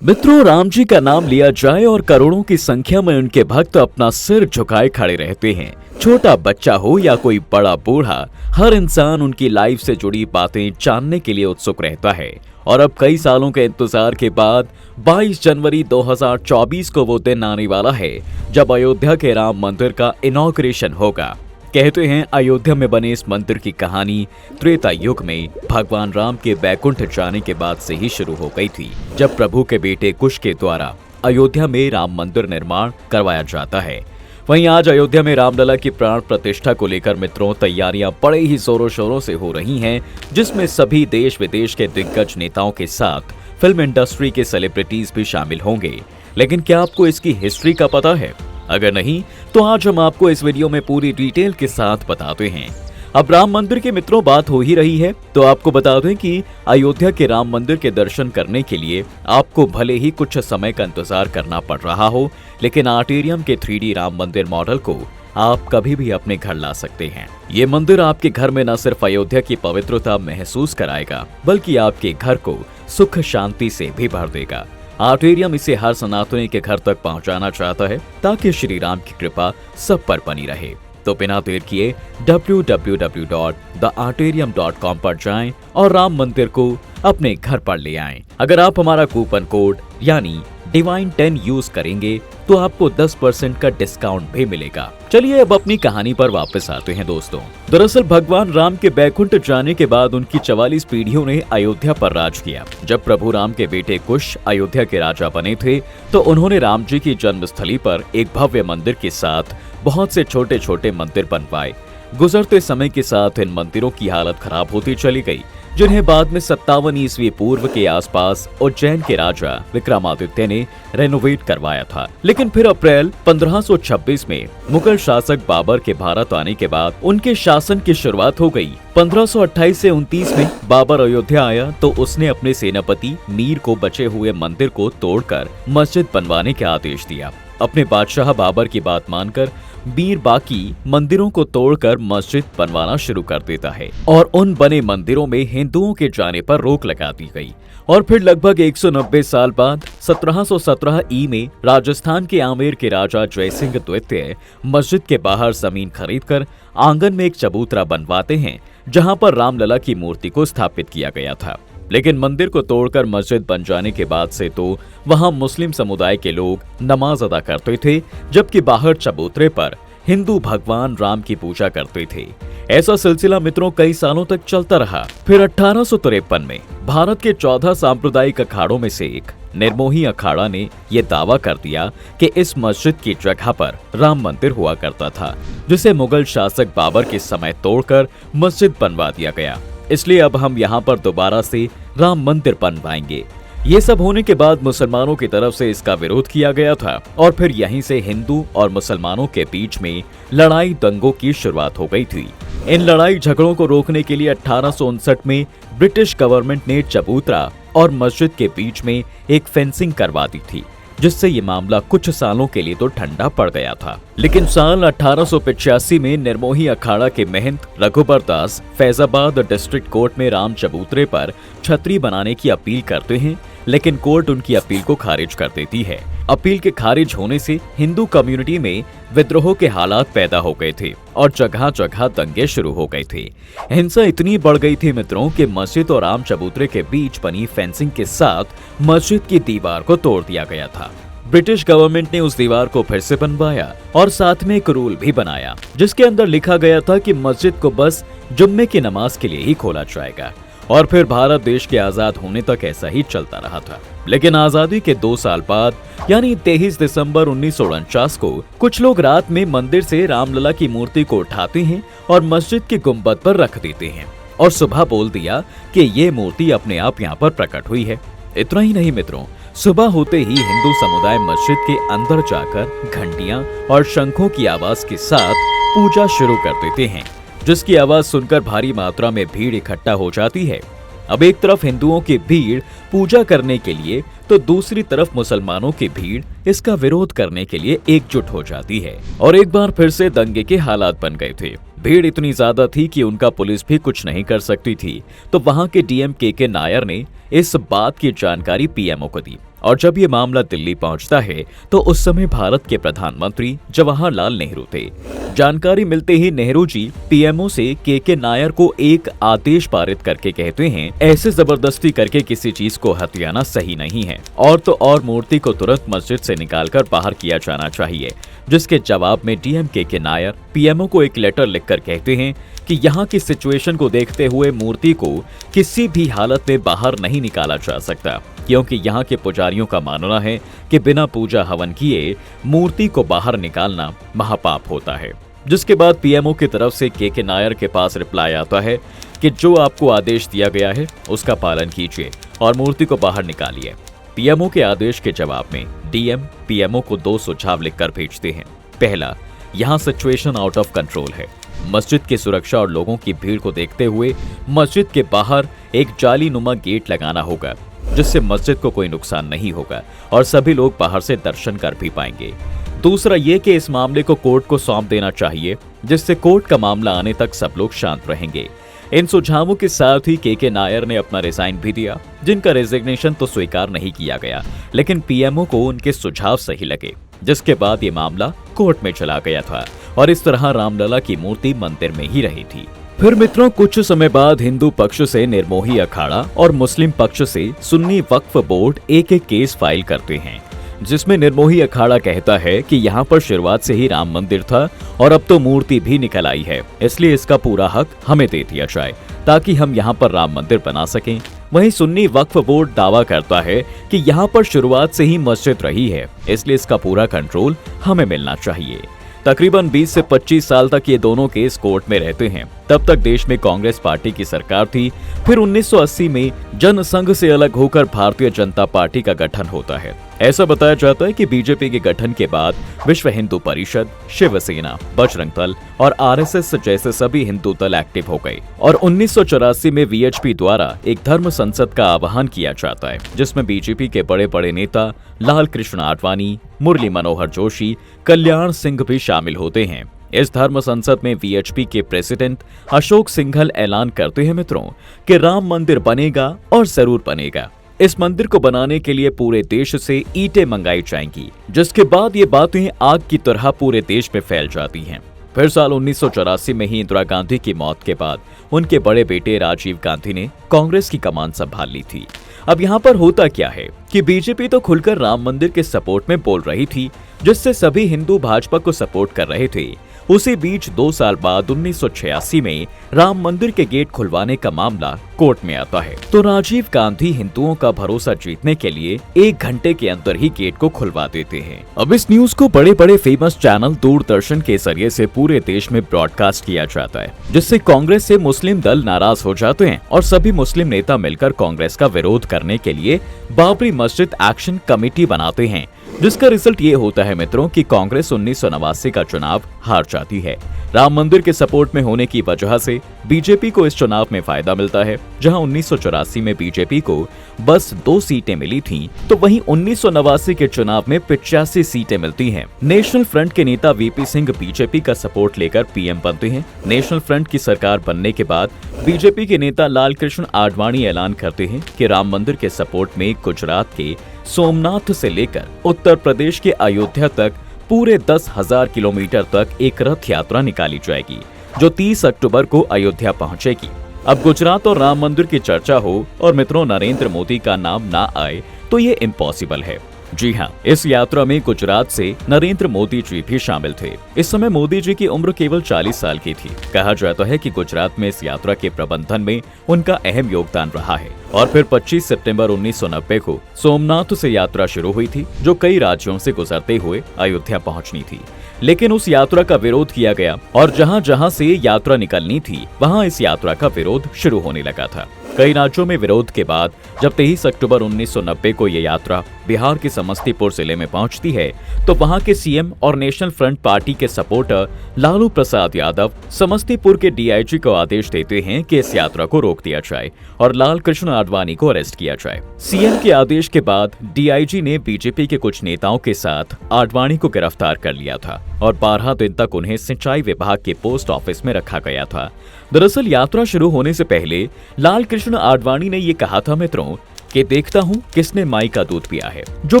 मित्रों, राम जी का नाम लिया जाए और करोड़ों की संख्या में उनके भक्त अपना सिर झुकाए खड़े रहते हैं। छोटा बच्चा हो या कोई बड़ा बूढ़ा, हर इंसान उनकी लाइफ से जुड़ी बातें जानने के लिए उत्सुक रहता है। और अब कई सालों के इंतजार के बाद 22 जनवरी 2024 को वो दिन आने वाला है जब अयोध्या के राम मंदिर का इनॉग्रेशन होगा। कहते हैं अयोध्या में बने इस मंदिर की कहानी त्रेता युग में भगवान राम के बैकुंठ जाने के बाद से ही शुरू हो गई थी, जब प्रभु के बेटे कुश के द्वारा अयोध्या में राम मंदिर निर्माण करवाया जाता है। वहीं आज अयोध्या में रामलला की प्राण प्रतिष्ठा को लेकर मित्रों तैयारियां बड़े ही जोरों शोरों से हो रही हैं, जिसमें सभी देश विदेश के दिग्गज नेताओं के साथ फिल्म इंडस्ट्री के सेलिब्रिटीज भी शामिल होंगे। लेकिन क्या आपको इसकी हिस्ट्री का पता है? अगर नहीं तो आज हम आपको इस वीडियो में पूरी डिटेल के साथ बताते हैं। अब राम मंदिर के मित्रों बात हो ही रही है तो आपको बता दें कि अयोध्या के राम मंदिर के दर्शन करने के लिए आपको भले ही कुछ समय का इंतजार करना पड़ रहा हो, लेकिन आर्टेरियम के 3D राम मंदिर मॉडल को आप कभी भी अपने घर ला सकते हैं। ये मंदिर आपके घर में न सिर्फ अयोध्या की पवित्रता महसूस कराएगा, बल्कि आपके घर को सुख शांति से भी भर देगा। आर्टेरियम इसे हर सनातनी के घर तक पहुंचाना चाहता है ताकि श्री राम की कृपा सब पर बनी रहे। तो बिना देर किए www.thearterium.com पर जाएं और राम मंदिर को अपने घर पर ले आएं। अगर आप हमारा कूपन कोड यानी Divine10 यूज करेंगे तो आपको 10% का डिस्काउंट भी मिलेगा। चलिए अब अपनी कहानी पर वापस आते हैं दोस्तों। दरअसल भगवान राम के बैकुंठ जाने के बाद उनकी 44 पीढ़ियों ने अयोध्या पर राज किया। जब प्रभु राम के बेटे कुश अयोध्या के राजा बने थे तो उन्होंने राम जी की जन्मस्थली पर एक भव्य मंदिर के साथ बहुत से छोटे छोटे मंदिर बनवाए। गुजरते समय के साथ इन मंदिरों की हालत खराब होती चली गई, जिन्हें बाद में 57 ईस्वी पूर्व के आसपास उज्जैन के राजा विक्रमादित्य ने रेनोवेट करवाया था। लेकिन फिर अप्रैल 1526 में मुगल शासक बाबर के भारत आने के बाद उनके शासन की शुरुआत हो गई। 1528 से 29 में बाबर अयोध्या आया तो उसने अपने सेनापति मीर को बचे हुए मंदिर को तोड़कर मस्जिद बनवाने का आदेश दिया। अपने बादशाह बाबर की बात मानकर मीर बाकी मंदिरों को तोड़कर मस्जिद बनवाना शुरू कर देता है और उन बने मंदिरों में हिंदुओं के जाने पर रोक लगा दी गई। और फिर लगभग 190 साल बाद 1717 ई में राजस्थान के आमेर के राजा जयसिंह द्वितीय मस्जिद के बाहर जमीन खरीदकर आंगन में एक चबूतरा बनवाते हैं, जहां पर रामलला की मूर्ति को स्थापित किया गया था। लेकिन मंदिर को तोड़कर मस्जिद बन जाने के बाद से तो वहां मुस्लिम समुदाय के लोग नमाज अदा करते थे, जबकि बाहर चबूतरे पर हिंदू भगवान राम की पूजा करते थे। ऐसा सिलसिला मित्रों कई सालों तक चलता रहा। फिर 1853 में भारत के 14 सांप्रदायिक अखाड़ों में से एक निर्मोही अखाड़ा ने यह दावा कर दिया कि इस मस्जिद की जगह पर राम मंदिर हुआ करता था, जिसे मुगल शासक बाबर के समय तोड़कर मस्जिद बनवा दिया गया। इसलिए अब हम यहाँ पर दोबारा से राम मंदिर बनवाएंगे। ये सब होने के बाद मुसलमानों की तरफ से इसका विरोध किया गया था और फिर यहीं से हिंदू और मुसलमानों के बीच में लड़ाई दंगों की शुरुआत हो गई थी। इन लड़ाई झगड़ों को रोकने के लिए 1859 में ब्रिटिश गवर्नमेंट ने चबूतरा और मस्जिद के बीच में एक फेंसिंग करवा दी थी, जिससे ये मामला कुछ सालों के लिए तो ठंडा पड़ गया था। लेकिन साल 1885 में निर्मोही अखाड़ा के महंत रघुबर दास फैजाबाद डिस्ट्रिक्ट कोर्ट में राम चबूतरे पर छतरी बनाने की अपील करते हैं, लेकिन कोर्ट उनकी अपील को खारिज कर देती है। अपील के खारिज होने से हिंदू कम्युनिटी में विद्रोह के हालात पैदा हो गए थे और जगह जगह दंगे शुरू हो गए थे। हिंसा इतनी बढ़ गई थी मित्रों कि मस्जिद और राम चबूतरे के बीच बनी फेंसिंग के साथ मस्जिद की दीवार को तोड़ दिया गया था। ब्रिटिश गवर्नमेंट ने उस दीवार को फिर से बनवाया और साथ में एक रूल भी बनाया, जिसके अंदर लिखा गया था कि मस्जिद को बस जुम्मे की नमाज के लिए ही खोला जाएगा। और फिर भारत देश के आजाद होने तक ऐसा ही चलता रहा था। लेकिन आजादी के 2 साल बाद यानी 23 दिसंबर 1949 को कुछ लोग रात में मंदिर से रामलला की मूर्ति को उठाते हैं और मस्जिद के गुंबद पर रख देते हैं और सुबह बोल दिया कि ये मूर्ति अपने आप यहाँ पर प्रकट हुई है। इतना ही नहीं मित्रों, सुबह होते ही हिंदू समुदाय मस्जिद के अंदर जाकर घंटियां और शंखों की आवाज के साथ पूजा शुरू कर देते हैं, जिसकी आवाज सुनकर भारी मात्रा में भीड़ इकट्ठा हो जाती है। अब एक तरफ हिंदुओं की भीड़ पूजा करने के लिए तो दूसरी तरफ मुसलमानों की भीड़ इसका विरोध करने के लिए एकजुट हो जाती है और एक बार फिर से दंगे के हालात बन गए थे। भीड़ इतनी ज्यादा थी कि उनका पुलिस भी कुछ नहीं कर सकती थी। तो वहां के डीएम के नायर ने इस बात की जानकारी पीएमओ को दी और जब ये मामला दिल्ली पहुंचता है तो उस समय भारत के प्रधानमंत्री जवाहरलाल नेहरू थे। जानकारी मिलते ही नेहरू जी पीएमओ से के नायर को एक आदेश पारित करके कहते हैं, ऐसे जबरदस्ती करके किसी चीज को हथियाना सही नहीं है और तो और मूर्ति को तुरंत मस्जिद से निकालकर बाहर किया जाना चाहिए। जिसके जवाब में डीएम के नायर पीएमओ को एक लेटर लिखकर कहते हैं कि यहाँ की सिचुएशन को देखते हुए मूर्ति को किसी भी हालत में बाहर नहीं निकाला जा सकता, क्योंकि यहाँ के पुजारियों का मानना है कि बिना पूजा हवन किए मूर्ति को बाहर निकालना महापाप होता है। जिसके बाद पीएमओ की तरफ से के नायर के पास रिप्लाई आता है कि जो आपको आदेश दिया गया है उसका पालन कीजिए और मूर्ति को बाहर निकालिए। पीएमओ के आदेश के जवाब में डीएम पीएमओ को 2 सुझाव लिखकर भेजते हैं। पहला, यहाँ सिचुएशन आउट ऑफ कंट्रोल है। मस्जिद की सुरक्षा और लोगों की भीड़ को देखते हुए मस्जिद के बाहर एक जाली नुमा गेट लगाना होगा, जिससे मस्जिद को कोई नुकसान नहीं होगा और सभी लोग बाहर से दर्शन कर भी पाएंगे। दूसरा ये कि इस मामले को कोर्ट को सौंप देना चाहिए, जिससे कोर्ट का मामला आने तक सब लोग शांत रहेंगे। इन सुझावों के साथ ही के नायर ने अपना रिजाइन भी दिया, जिनका रेजिग्नेशन तो स्वीकार नहीं किया गया, लेकिन पीएमओ को उनके सुझाव सही लगे, जिसके बाद ये मामला कोर्ट में चला गया था और इस तरह रामलला की मूर्ति मंदिर में ही रही थी। फिर मित्रों, कुछ समय बाद हिंदू पक्ष से निर्मोही अखाड़ा और मुस्लिम पक्ष से सुन्नी वक्फ बोर्ड एक केस फाइल करते हैं, जिसमें निर्मोही अखाड़ा कहता है कि यहाँ पर शुरुआत से ही राम मंदिर था और अब तो मूर्ति भी निकल आई है, इसलिए इसका पूरा हक हमें दे दिया जाए ताकि हम यहाँ पर राम मंदिर बना सकें। वहीं सुन्नी वक्फ बोर्ड दावा करता है कि यहाँ पर शुरुआत से ही मस्जिद रही है, इसलिए इसका पूरा कंट्रोल हमें मिलना चाहिए। तकरीबन 20 से 25 साल तक ये दोनों केस कोर्ट में रहते हैं। तब तक देश में कांग्रेस पार्टी की सरकार थी। फिर 1980 में जनसंघ से अलग होकर भारतीय जनता पार्टी का गठन होता है। ऐसा बताया जाता है कि बीजेपी के गठन के बाद विश्व हिंदू परिषद, शिवसेना, बजरंग दल और आरएसएस जैसे सभी हिंदू दल एक्टिव हो गए और 1984 में वीएचपी द्वारा एक धर्म संसद का आह्वान किया जाता है, जिसमें बीजेपी के बड़े बड़े नेता लाल कृष्ण आडवाणी, मुरली मनोहर जोशी, कल्याण सिंह भी शामिल होते हैं। इस धर्म संसद में वीएचपी के प्रेसिडेंट अशोक सिंघल ऐलान करते हैं मित्रों कि राम मंदिर बनेगा और जरूर बनेगा। इस मंदिर को बनाने के लिए पूरे देश से ईंटें मंगाई जाएंगी, जिसके बाद ये बातें आग की तरह पूरे देश में फैल जाती हैं। फिर साल 1984 में ही इंदिरा गांधी की मौत के बाद उनके बड़े बेटे राजीव गांधी ने कांग्रेस की कमान संभाल ली थी। अब यहाँ पर होता क्या है कि बीजेपी तो खुलकर राम मंदिर के सपोर्ट में बोल रही थी, जिससे सभी हिंदू भाजपा को सपोर्ट कर रहे थे। उसी बीच 2 साल बाद 1986 में राम मंदिर के गेट खुलवाने का मामला कोर्ट में आता है, तो राजीव गांधी हिंदुओं का भरोसा जीतने के लिए 1 घंटे के अंदर ही गेट को खुलवा देते हैं। अब इस न्यूज को बड़े बड़े फेमस चैनल दूरदर्शन के जरिए से पूरे देश में ब्रॉडकास्ट किया जाता है, जिससे कांग्रेस से मुस्लिम दल नाराज हो जाते हैं और सभी मुस्लिम नेता मिलकर कांग्रेस का विरोध करने के लिए बाबरी मस्जिद एक्शन कमेटी बनाते हैं, जिसका रिजल्ट ये होता है मित्रों कि कांग्रेस 1989 का चुनाव हार जाती है। राम मंदिर के सपोर्ट में होने की वजह से बीजेपी को इस चुनाव में फायदा मिलता है। जहां 1984 में बीजेपी को बस 2 सीटें मिली थीं, तो वहीं 1989 के चुनाव में 85 सीटें मिलती हैं। नेशनल फ्रंट के नेता वीपी सिंह बीजेपी का सपोर्ट लेकर पीएम बनते हैं। नेशनल फ्रंट की सरकार बनने के बाद बीजेपी के नेता लाल कृष्ण आडवाणी ऐलान करते हैं कि राम मंदिर के सपोर्ट में गुजरात के सोमनाथ से लेकर उत्तर प्रदेश के अयोध्या तक पूरे 10,000 किलोमीटर तक एक रथ यात्रा निकाली जाएगी, जो 30 अक्टूबर को अयोध्या पहुंचेगी। अब गुजरात और राम मंदिर की चर्चा हो और मित्रों नरेंद्र मोदी का नाम ना आए तो ये इम्पॉसिबल है। जी हाँ, इस यात्रा में गुजरात से नरेंद्र मोदी जी भी शामिल थे। इस समय मोदी जी की उम्र केवल 40 साल की थी। कहा जाता है कि गुजरात में इस यात्रा के प्रबंधन में उनका अहम योगदान रहा है। और फिर 25 सितंबर 1990 को सोमनाथ से यात्रा शुरू हुई थी, जो कई राज्यों से गुजरते हुए अयोध्या पहुंचनी थी। लेकिन उस यात्रा का विरोध किया गया और जहां जहां से यात्रा निकलनी थी वहां इस यात्रा का विरोध शुरू होने लगा था। कई राज्यों में विरोध के बाद जब 23 अक्टूबर 1990 को ये यात्रा बिहार के समस्तीपुर जिले में पहुंचती है, तो वहां के सीएम और नेशनल फ्रंट पार्टी के सपोर्टर लालू प्रसाद यादव समस्तीपुर के डीआईजी को आदेश देते हैं कि इस यात्रा को रोक दिया जाए और लाल कृष्ण आडवाणी को अरेस्ट किया जाए। सीएम के आदेश के बाद डीआईजी ने बीजेपी के कुछ नेताओं के साथ आडवाणी को गिरफ्तार कर लिया था और 12 दिन तक उन्हें सिंचाई विभाग के पोस्ट ऑफिस में रखा गया था। दरअसल यात्रा शुरू होने से पहले लाल कृष्ण आडवाणी ने ये कहा था मित्रों कि देखता हूँ किसने माई का दूध पिया है, जो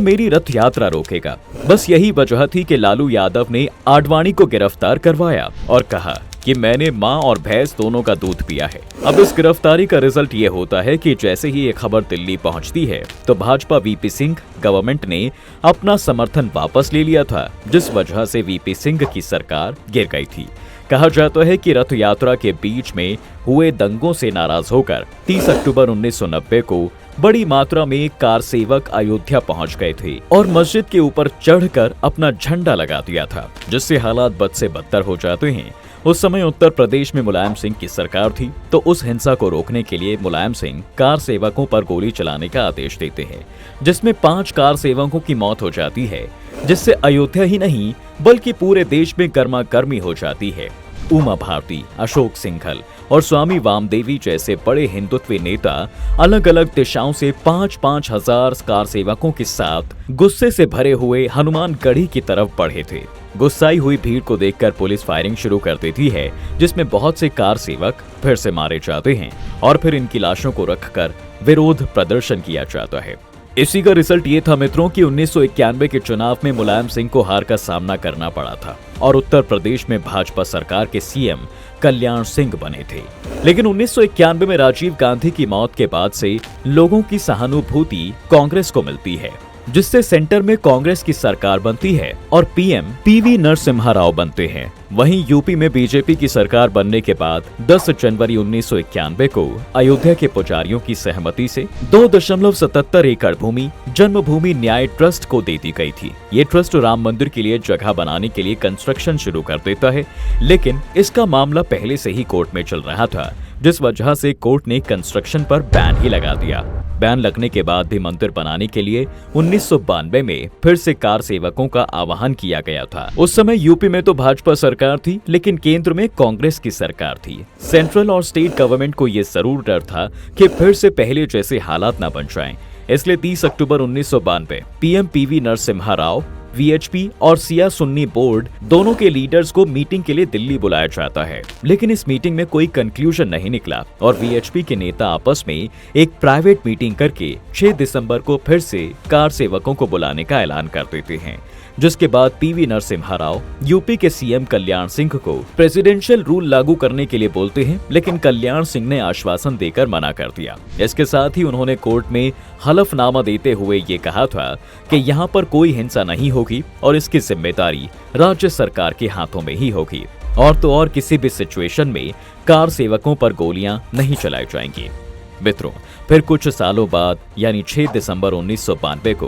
मेरी रथ यात्रा रोकेगा। बस यही वजह थी कि लालू यादव ने आडवाणी को गिरफ्तार करवाया और कहा कि मैंने माँ और भैंस दोनों का दूध पिया है। अब इस गिरफ्तारी का रिजल्ट ये होता है कि जैसे ही ये खबर दिल्ली पहुंचती है तो भाजपा वीपी सिंह गवर्नमेंट ने अपना समर्थन वापस ले लिया था, जिस वजह से वीपी सिंह की सरकार गिर गई थी। कहा जाता है कि रथ यात्रा के बीच में हुए दंगों से नाराज होकर 30 अक्टूबर 1990 को बड़ी मात्रा में कार सेवक अयोध्या पहुंच गए थे और मस्जिद के ऊपर चढ़कर अपना झंडा लगा दिया था, जिससे हालात बद से बदतर हो जाते हैं। उस समय उत्तर प्रदेश में मुलायम सिंह की सरकार थी, तो उस हिंसा को रोकने के लिए मुलायम सिंह कार सेवकों पर गोली चलाने का आदेश देते हैं, जिसमें 5 कार सेवकों की मौत हो जाती है, जिससे अयोध्या ही नहीं बल्कि पूरे देश में गर्मागर्मी हो जाती है। उमा भारती, अशोक सिंघल और स्वामी वामदेवी जैसे बड़े हिंदुत्व नेता अलग अलग दिशाओं से 5-5 हजार कार सेवकों के साथ गुस्से से भरे हुए हनुमानगढ़ी की तरफ बढ़े थे। गुस्साई हुई भीड़ को देखकर पुलिस फायरिंग शुरू कर देती है, जिसमें बहुत से कार सेवक फिर से मारे जाते हैं और फिर इनकी लाशों को रखकर विरोध प्रदर्शन किया जाता है। इसी का रिजल्ट ये था मित्रों कि 1991 के चुनाव में मुलायम सिंह को हार का सामना करना पड़ा था और उत्तर प्रदेश में भाजपा सरकार के सीएम कल्याण सिंह बने थे। लेकिन 1991 में राजीव गांधी की मौत के बाद से लोगों की सहानुभूति कांग्रेस को मिलती है, जिससे सेंटर में कांग्रेस की सरकार बनती है और पीएम पीवी नरसिम्हा राव बनते हैं। वहीं यूपी में बीजेपी की सरकार बनने के बाद 10 जनवरी 1991 को अयोध्या के पुजारियों की सहमति से 2.77 एकड़ भूमि जन्मभूमि न्याय ट्रस्ट को दे दी गई थी। ये ट्रस्ट राम मंदिर के लिए जगह बनाने के लिए कंस्ट्रक्शन शुरू कर देता है, लेकिन इसका मामला पहले से ही कोर्ट में चल रहा था, जिस वजह से कोर्ट ने कंस्ट्रक्शन पर बैन ही लगा दिया। बैन लगने के बाद भी मंदिर बनाने के लिए 1992 में फिर से कार सेवकों का आह्वान किया गया था। उस समय यूपी में तो भाजपा सरकार थी, लेकिन केंद्र में कांग्रेस की सरकार थी। सेंट्रल और स्टेट गवर्नमेंट को ये जरूर डर था कि फिर से पहले जैसे हालात न बन जाएं। इसलिए 30 अक्टूबर 1992 PM PV Narasimha Rao, VHP और सिया सुन्नी बोर्ड दोनों के लीडर्स को मीटिंग के लिए दिल्ली बुलाया जाता है, लेकिन इस मीटिंग में कोई कंक्लूजन नहीं निकला और वीएचपी के नेता आपस में एक प्राइवेट मीटिंग करके 6 दिसंबर को फिर से कार सेवकों को बुलाने का ऐलान कर देते हैं, जिसके बाद पीवी नरसिम्हा राव यूपी के सीएम कल्याण सिंह को प्रेसिडेंशियल रूल लागू करने के लिए बोलते हैं, लेकिन कल्याण सिंह ने आश्वासन देकर मना कर दिया। इसके साथ ही उन्होंने कोर्ट में हलफनामा देते हुए ये कहा था कि यहाँ पर कोई हिंसा नहीं होगी और इसकी जिम्मेदारी राज्य सरकार के हाथों में ही होगी, और तो और किसी भी सिचुएशन में कार सेवकों पर गोलियां नहीं चलाई जाएंगी। मित्रों, फिर कुछ सालों बाद यानी 6 दिसंबर 1992 को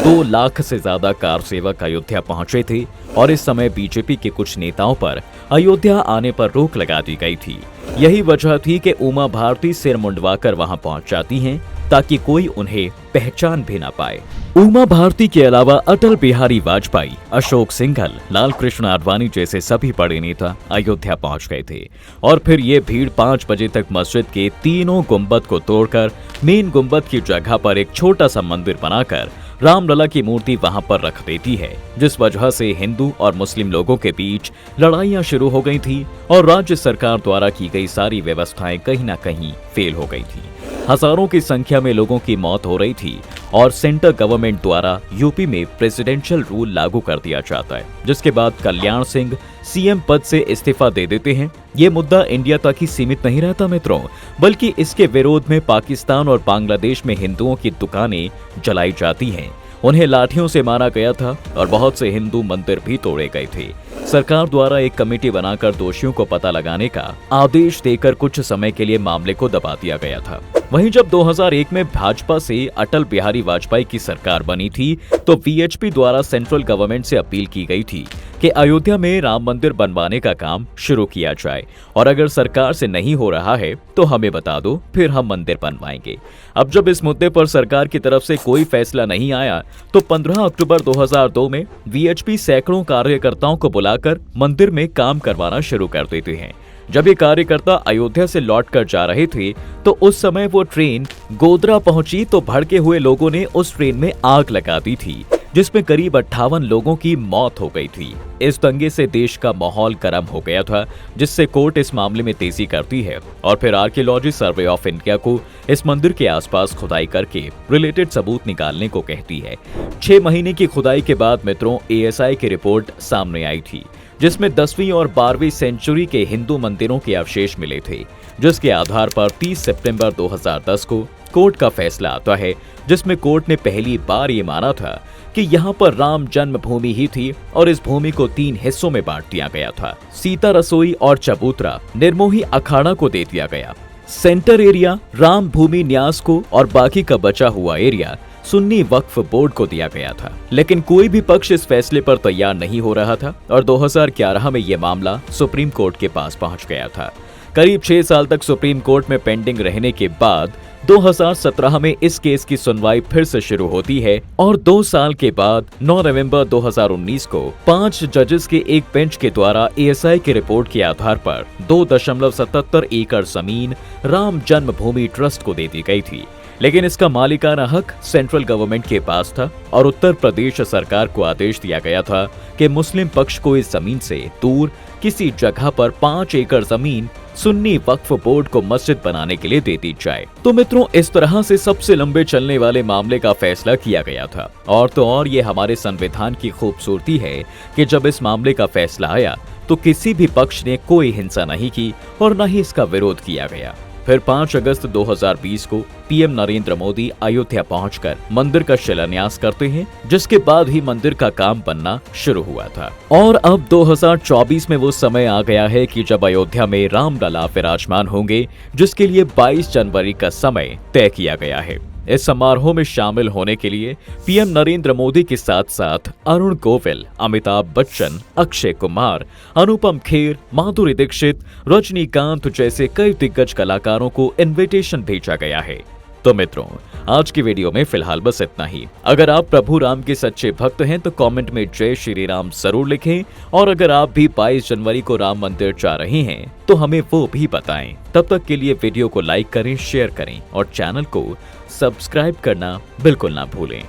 2 लाख से ज्यादा कार सेवक अयोध्या पहुंचे थे और इस समय बीजेपी के कुछ नेताओं पर अयोध्या आने पर रोक लगा दी गई थी। यही वजह थी कि उमा भारती सिर मुंडवाकर वहां पहुंच जाती हैं ताकि कोई उन्हें पहचान भी ना पाए। उमा भारती के अलावा अटल बिहारी वाजपेयी, अशोक सिंघल, लाल कृष्ण आडवाणी जैसे सभी बड़े नेता अयोध्या पहुंच गए थे और फिर ये भीड़ 5 बजे तक मस्जिद के तीनों गुंबद को तोड़कर मेन गुंबद की जगह पर एक छोटा सा मंदिर बनाकर रामलला की मूर्ति वहां पर रख देती है, जिस वजह से हिंदू और मुस्लिम लोगों के बीच लड़ाइयां शुरू हो गई थी और राज्य सरकार द्वारा की गई सारी व्यवस्थाएं कहीं ना कहीं फेल हो गई थी। हजारों की संख्या में लोगों की मौत हो रही थी और सेंटर गवर्नमेंट द्वारा यूपी में प्रेसिडेंशियल रूल लागू कर दिया जाता है, जिसके बाद कल्याण सिंह सीएम पद से इस्तीफा दे देते हैं। ये मुद्दा इंडिया तक ही सीमित नहीं रहता मित्रों, बल्कि इसके विरोध में पाकिस्तान और बांग्लादेश में हिंदुओं की दुकानें जलाई जाती हैं, उन्हें लाठियों से मारा गया था और बहुत से हिंदू मंदिर भी तोड़े गए थे। सरकार द्वारा एक कमेटी बनाकर दोषियों को पता लगाने का आदेश देकर कुछ समय के लिए मामले को दबा दिया गया था। वहीं जब 2001 में भाजपा से अटल बिहारी वाजपेयी की सरकार बनी थी तो वीएचपी द्वारा सेंट्रल गवर्नमेंट से अपील की गई थी कि अयोध्या में राम मंदिर बनवाने का काम शुरू किया जाए और अगर सरकार से नहीं हो रहा है तो हमें बता दो, फिर हम मंदिर बनवाएंगे। अब जब इस मुद्दे पर सरकार की तरफ से कोई फैसला नहीं आया तो 15 अक्टूबर 2002 में वीएचपी सैकड़ों कार्यकर्ताओं को बुलाकर मंदिर में काम करवाना शुरू कर देते हैं। जब ये कार्यकर्ता अयोध्या से लौट कर जा रहे थे तो उस समय वो ट्रेन गोधरा पहुंची तो भड़के हुए लोगों ने उस ट्रेन में आग लगा दी थी, जिसमें करीब 58 लोगों की मौत हो गई थी। इस दंगे से देश का माहौल गर्म हो गया था, जिससे कोर्ट इस मामले में तेजी करती है और फिर आर्कियोलॉजी सर्वे ऑफ इंडिया को इस मंदिर के आसपास खुदाई करके रिलेटेड सबूत निकालने को कहती है। 6 महीने की खुदाई के बाद मित्रों एएसआई की रिपोर्ट सामने आई थी, जिसमें 10वीं और 12वीं सेंचुरी के हिंदू मंदिरों के अवशेष मिले थे, जिसके आधार पर 30 सितंबर 2010 को कोर्ट का फैसला आता है, जिसमें कोर्ट ने पहली बार ये माना था कि यहाँ पर राम जन्मभूमि ही थी और इस भूमि को 3 हिस्सों में बांट दिया गया था। सीता रसोई और चबूतरा निर्मोही अखाड़ा को दे दिया गया। सेंटर एरिया राम भूमि न्यास को और बाकी का बचा हुआ एरिया सुन्नी वक्फ बोर्ड को दिया गया था। लेकिन कोई भी पक्ष इस फैसले पर तैयार नहीं हो रहा था और 2011 में यह मामला सुप्रीम कोर्ट के पास पहुंच गया था। करीब 6 साल तक सुप्रीम कोर्ट में पेंडिंग रहने के बाद 2017 में इस केस की सुनवाई फिर से शुरू होती है और 2 साल के बाद 9 नवंबर 2019 को 5 जजेस के एक बेंच के द्वारा एएसआई की रिपोर्ट के आधार पर 2.77 एकड़ जमीन राम जन्मभूमि ट्रस्ट को दे दी गई थी। लेकिन इसका मालिकाना हक सेंट्रल गवर्नमेंट के पास था और उत्तर प्रदेश सरकार को आदेश दिया गया था कि मुस्लिम पक्ष को इस जमीन से दूर किसी जगह पर 5 एकड़ जमीन सुन्नी वक्फ बोर्ड को मस्जिद बनाने के लिए दे दी जाए। तो मित्रों इस तरह से सबसे लंबे चलने वाले मामले का फैसला किया गया था। और तो और ये हमारे संविधान की खूबसूरती है कि जब इस मामले का फैसला आया तो किसी भी पक्ष ने कोई हिंसा नहीं की और न ही इसका विरोध किया गया। फिर 5 अगस्त 2020 को पीएम नरेंद्र मोदी अयोध्या पहुंचकर मंदिर का शिलान्यास करते हैं, जिसके बाद ही मंदिर का काम बनना शुरू हुआ था। और अब 2024 में वो समय आ गया है कि जब अयोध्या में रामलला विराजमान होंगे, जिसके लिए 22 जनवरी का समय तय किया गया है। इस समारोह में शामिल होने के लिए पीएम नरेंद्र मोदी के साथ साथ अरुण गोविल, अमिताभ बच्चन, अक्षय कुमार, अनुपम खेर, माधुरी दीक्षित, रजनीकांत जैसे कई दिग्गज कलाकारों को इनविटेशन भेजा गया है। तो मित्रों आज की वीडियो में फिलहाल बस इतना ही। अगर आप प्रभु राम के सच्चे भक्त हैं तो कमेंट में जय श्री राम जरूर लिखें और अगर आप भी 22 जनवरी को राम मंदिर जा रहे हैं तो हमें वो भी बताएं। तब तक के लिए वीडियो को लाइक करें, शेयर करें और चैनल को सब्सक्राइब करना बिल्कुल ना भूलें।